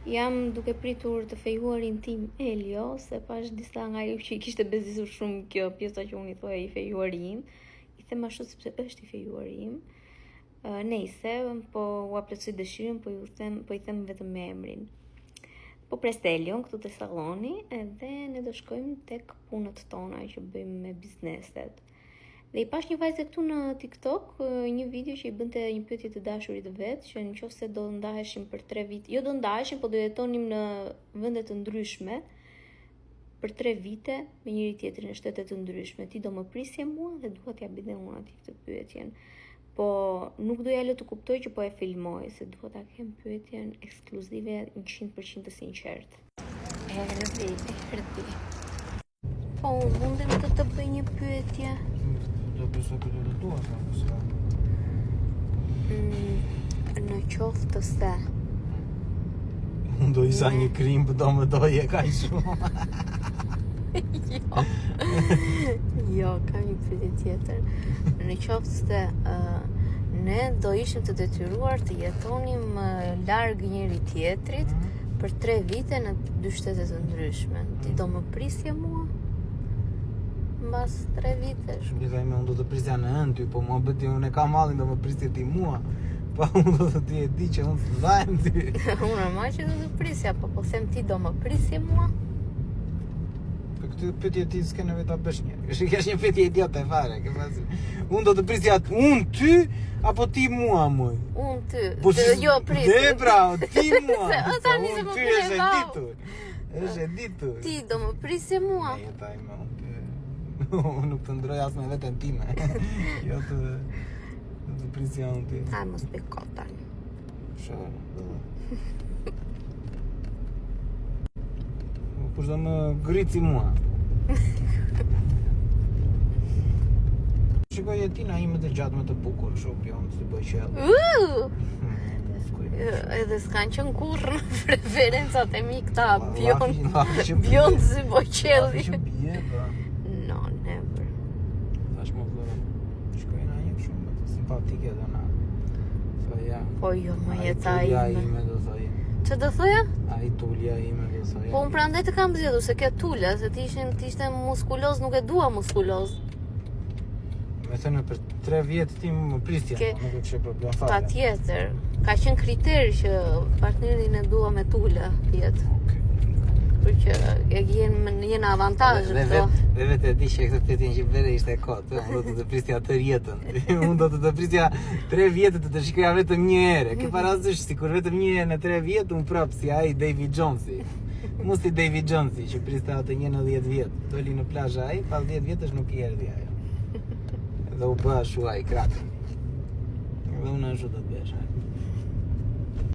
Jam duke pritur të fejuarin tim Elio, se pash disa nga ju që I kishte bezisur shumë kjo pjesa që unë I thoja I fejuari im. I them ashtu sepse është I fejuari im. Nejse, po u plotësoj dëshirën, po I them vetëm me emrin. Po pres Elion këtu te salloni, edhe ne do shkojmë tek punët tona që bëjmë me bizneset. Dhe I pash një vajzë këtu në TikTok, një video që I bënte një pyetje të dashurit vet, që nëse do ndaheshim për 3 vite, jo do ndaheshim, po do jetonim në vende të ndryshme për 3 vite me njëri tjetrin në shtete të ndryshme. Ti do më prisje mua dhe dua t'ja bëj dhe unë atij këtë pyetjen. Po nuk doja lë të kuptoj që po e filmoj, se dua ta kem pyetjen ekskluzive 100% të sinqertë. Erdhi. Po mundem të bëj një pyetje. Do besoj që do të dua sa. Në qoftë se Unë do isha një krim, për do më doje kaq shumë. Jo, kam një pyetje tjetër. Në qoftë se ne do ishim të detyruar të jetonim larg njëri tjetrit për 3 vite në 2 shtete të ndryshme. Ti do më prisje mua? Mbas 3 vitesh. Shpjegoj me unë do të prisja në ty, po mua bëti unë e kam mallin do më prisje ti mua. Po unë do të ti e di që unë të dhajem ty. Unë normal që do të prisja, po them ti do më prisje mua? Për këtë pyetje ti s'ke nevojë ta bësh një. Është një pyetje idiote fare, ke pasur. Unë do të prisja unë ty apo ti mua muj? Unë ty. Po Jo pris. Dhe bravo, ti mua. Tani se Unë më ty vjen është e vau. ditur. Është e ditur. Ti do më prisje mua? Ne jetaj me unë. Unë nuk të ndroj as me veten time. Jo të prisja unë ti. Ai mos bëj kot tani. Kush do më grici mua? Shikoj jetina ime të gjatë më të bukur, shumë pion si bëj qell. Edhe s'kan qenë kurrë në preferencat e mi këta bion si boqelli. No, never. Tash më vë. Shkoj na një shumë të simpatike dhe na. Thoja. Po jo, më jeta ime. Ime do thoja. Ç'do do thoja? Ai tulja ime do thoja. Po unë prandaj të kam zgjedhur se kjo tula, se ti ishte muskuloz, nuk e dua muskuloz. Me thënë për 3 vjet ti më prisja, nuk e kishe problem fare. Patjetër. Ka qenë kriteri që partnerin e dua me tula jetë. Për që jenë avantazhe këto. Dhe vetë e di që këtë pyetje që bëre ishte kot, unë do të prisja tërë jetën. Unë do të prisja 3 vjet të shikoja vetëm një herë. Ke parazysh sikur vetëm një herë në 3 vjet unë prap si ai David Jonesi. Mos si David Jonesi që priste atë një në 10 vjet. Doli në plazh ai, pas 10 vjetësh nuk I erdhi ajo. Dhe u bë ashtu ai krati. Dhe unë ashtu do të bësh ai.